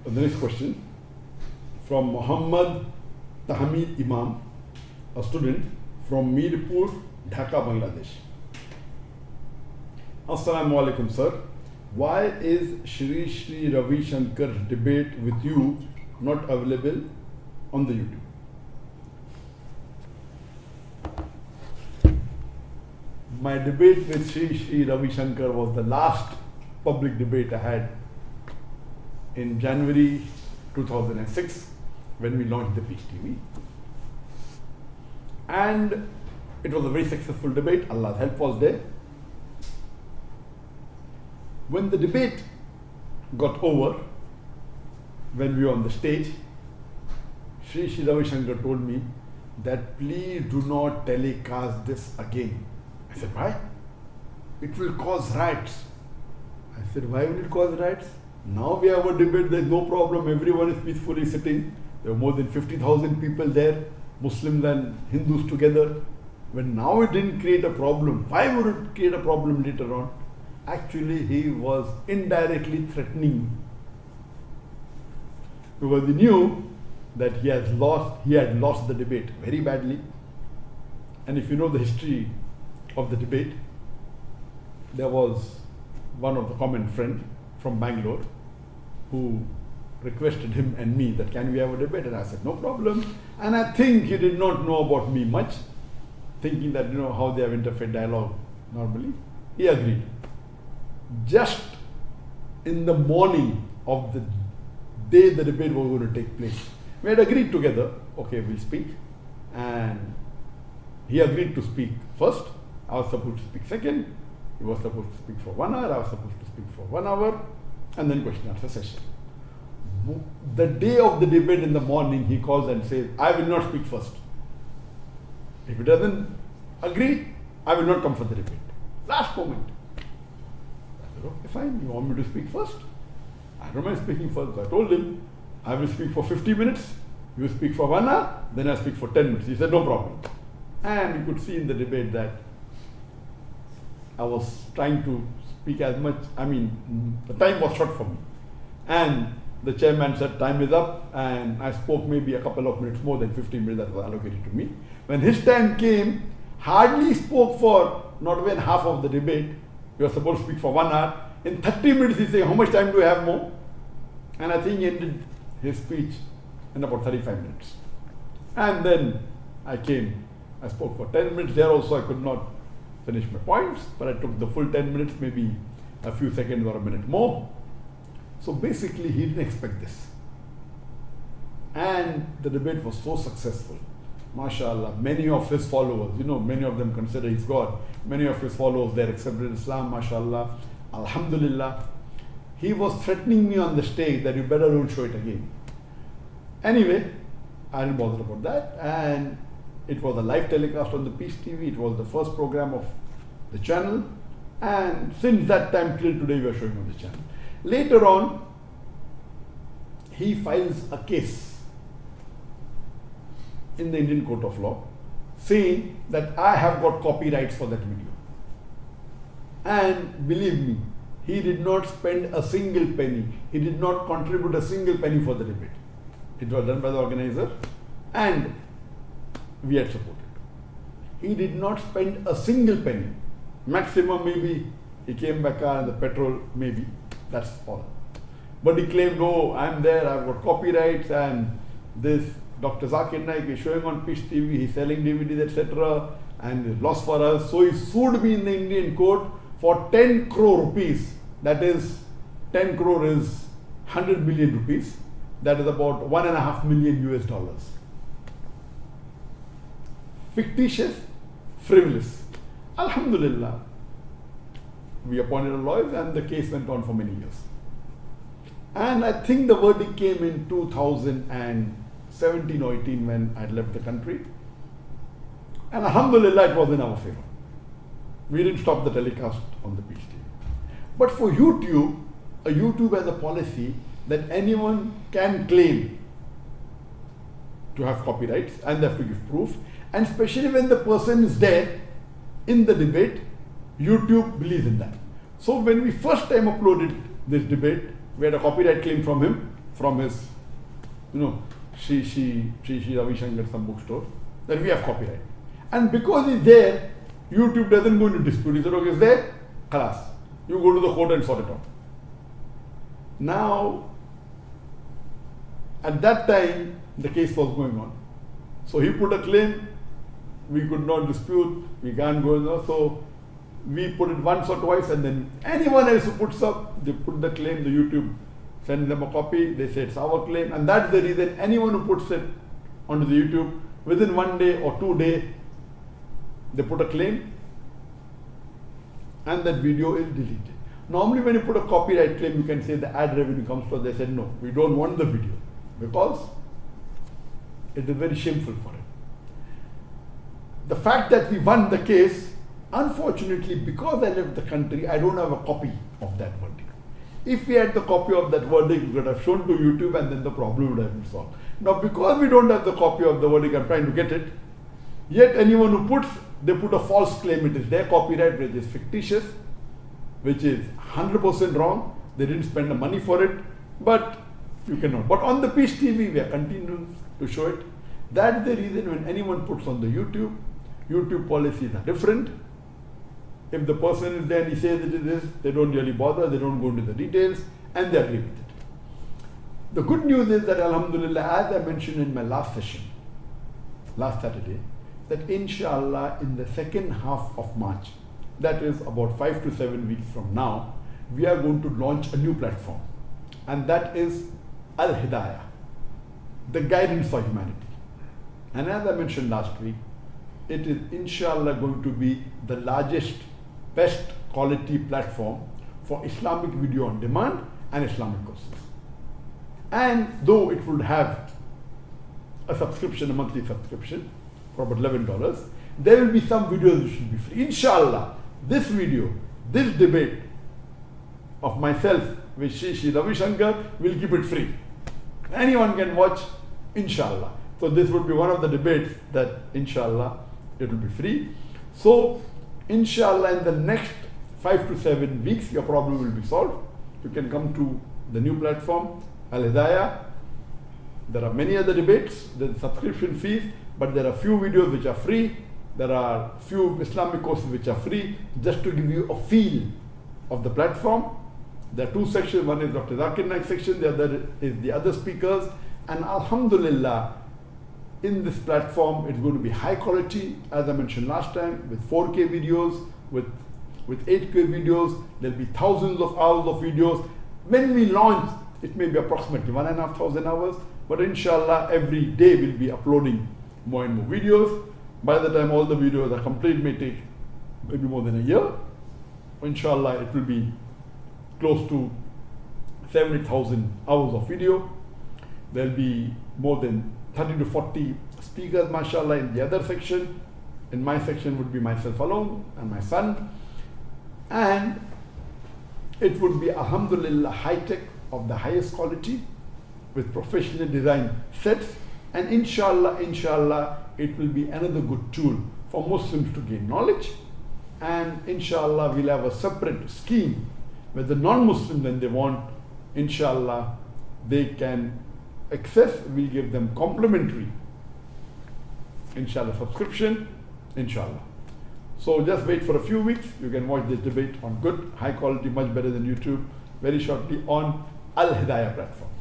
The next question from Muhammad Tahmid Imam, a student from Mirpur, Dhaka, Bangladesh. Assalamu alaikum, sir. Why is Shri Ravi Shankar's debate with you not available on the YouTube? My debate with Shri Ravi Shankar was the last public debate I had in January 2006 when we launched the Peace TV. And it was a very successful debate. Allah's help was there. When the debate got over, when we were on the stage, Shri Ravi Shankar told me that please do not telecast this again. I said, why? It will cause riots. I said, why will it cause riots? Now we have a debate, there is no problem, everyone is peacefully sitting. There were more than 50,000 people there, Muslims and Hindus together. When now it didn't create a problem, why would it create a problem later on? Actually, he was indirectly threatening me. Because he knew that he had lost the debate very badly. And if you know the history of the debate, there was one of the common friend from Bangalore who requested him and me that can we have a debate, and I said no problem. And I think he did not know about me much, thinking that how they have interfaith dialogue normally. He agreed. Just in the morning of the day the debate was going to take place, we had agreed together, okay, we'll speak, and he agreed to speak first. I was supposed to speak second. He was supposed to speak for 1 hour. I was supposed to speak for 1 hour, and then question answer session. The day of the debate in the morning, he calls and says, I will not speak first. If he doesn't agree, I will not come for the debate. Last moment. I said, okay, fine. You want me to speak first? I don't mind speaking first. So I told him, I will speak for 50 minutes. You speak for 1 hour, then I speak for 10 minutes. He said, no problem. And you could see in the debate that I was trying to speak as much, the time was short for me. And the chairman said time is up, and I spoke maybe a couple of minutes more than 15 minutes that was allocated to me. When his time came, hardly spoke for not even half of the debate. He was supposed to speak for 1 hour. In 30 minutes he said, how much time do I have more? And I think he ended his speech in about 35 minutes. And then I came, I spoke for 10 minutes. There also I could not finish my points, but I took the full 10 minutes, maybe a few seconds or a minute more. So basically he didn't expect this. And the debate was so successful. MashaAllah, many of his followers, many of them consider he's God. Many of his followers, they accepted Islam, MashaAllah. Alhamdulillah. He was threatening me on the stage that you better don't show it again. Anyway, I didn't bother about that. And it was a live telecast on the Peace TV. It was the first program of the channel. And since that time till today, we are showing on the channel. Later on, he files a case in the Indian Court of Law saying that I have got copyrights for that video. And believe me, he did not spend a single penny. He did not contribute a single penny for the debate. It was done by the organizer and we had supported. He did not spend a single penny. Maximum maybe he came by car and the petrol maybe. That's all. But he claimed, no, I'm there, I've got copyrights, and this Dr. Zakir Naik is showing on Peace TV, he's selling DVDs, etc. and it's lost for us. So he sued me in the Indian court for 10 crore rupees. That is, 10 crore is 100 million rupees. That is about $1.5 million US. Fictitious, frivolous. Alhamdulillah. We appointed a lawyer and the case went on for many years. And I think the verdict came in 2017 or 18 when I left the country. And alhamdulillah, it was in our favor. We didn't stop the telecast on the Peace TV. But for YouTube, YouTube has a policy that anyone can claim to have copyrights and they have to give proof. And especially when the person is there in the debate, YouTube believes in that. So when we first time uploaded this debate, we had a copyright claim from him. from his, Sri Ravi Shankar, some bookstore, that we have copyright. And because it's there, YouTube doesn't go into dispute. He said, okay, it's there, khalas. You go to the court and sort it out. Now, at that time, the case was going on. So he put a claim, we could not dispute, we can't go there. So we put it once or twice, and then anyone else who puts up, they put the claim, the YouTube sends them a copy, they say it's our claim, and that's the reason anyone who puts it onto the YouTube, within 1 day or 2 days, they put a claim, and that video is deleted. Normally when you put a copyright claim, you can say the ad revenue comes to us. They said, no, we don't want the video, because it is very shameful for it. The fact that we won the case, unfortunately, because I left the country, I don't have a copy of that verdict. If we had the copy of that verdict, we could have shown to YouTube, and then the problem would have been solved. Now, because we don't have the copy of the verdict, I'm trying to get it. Yet anyone who they put a false claim, it is their copyright, which is fictitious, which is 100% wrong. They didn't spend the money for it, but you cannot. But on the Peace TV, we are continuing to show it. That's the reason when anyone puts on the YouTube policies are different. If the person is there and he says it is this, they don't really bother, they don't go into the details, and they agree with it. The good news is that, alhamdulillah, as I mentioned in my last session, last Saturday, that inshallah in the second half of March, that is about 5 to 7 weeks from now, we are going to launch a new platform, and that is Al-Hidayah, the guidance for humanity. And as I mentioned last week, it is inshallah going to be the largest, best quality platform for Islamic video on demand and Islamic courses. And though it would have a subscription, a monthly subscription for about $11, there will be some videos which will be free. Inshallah, this video, this debate of myself with Sri Ravi Shankar, will keep it free. Anyone can watch, inshallah. So this would be one of the debates that inshallah it will be free. So inshallah in the next 5 to 7 weeks your problem will be solved. You can come to the new platform, Al-Hidayah. There are many other debates, there are subscription fees, but there are few videos which are free. There are few Islamic courses which are free, just to give you a feel of the platform. There are two sections, one is Dr. Zakir Naik section, the other is the other speakers. And alhamdulillah, in this platform, it's going to be high quality, as I mentioned last time, with 4K videos, with 8K videos. There'll be thousands of hours of videos. When we launch, it may be approximately 1,500 hours, but inshallah, every day we'll be uploading more and more videos. By the time all the videos are complete, it may take maybe more than a year. Inshallah, it will be close to 70,000 hours of video. There'll be more than 30 to 40 speakers, mashallah, in the other section. In my section would be myself alone and my son. And it would be, alhamdulillah, high-tech of the highest quality with professionally designed sets. And inshallah, it will be another good tool for Muslims to gain knowledge. And inshallah, we'll have a separate scheme where the non-Muslims, when they want, inshallah, they can access. We'll give them complimentary, inshallah, subscription, inshallah. So just wait for a few weeks. You can watch this debate on good, high quality, much better than YouTube, very shortly on Al-Hidayah platform.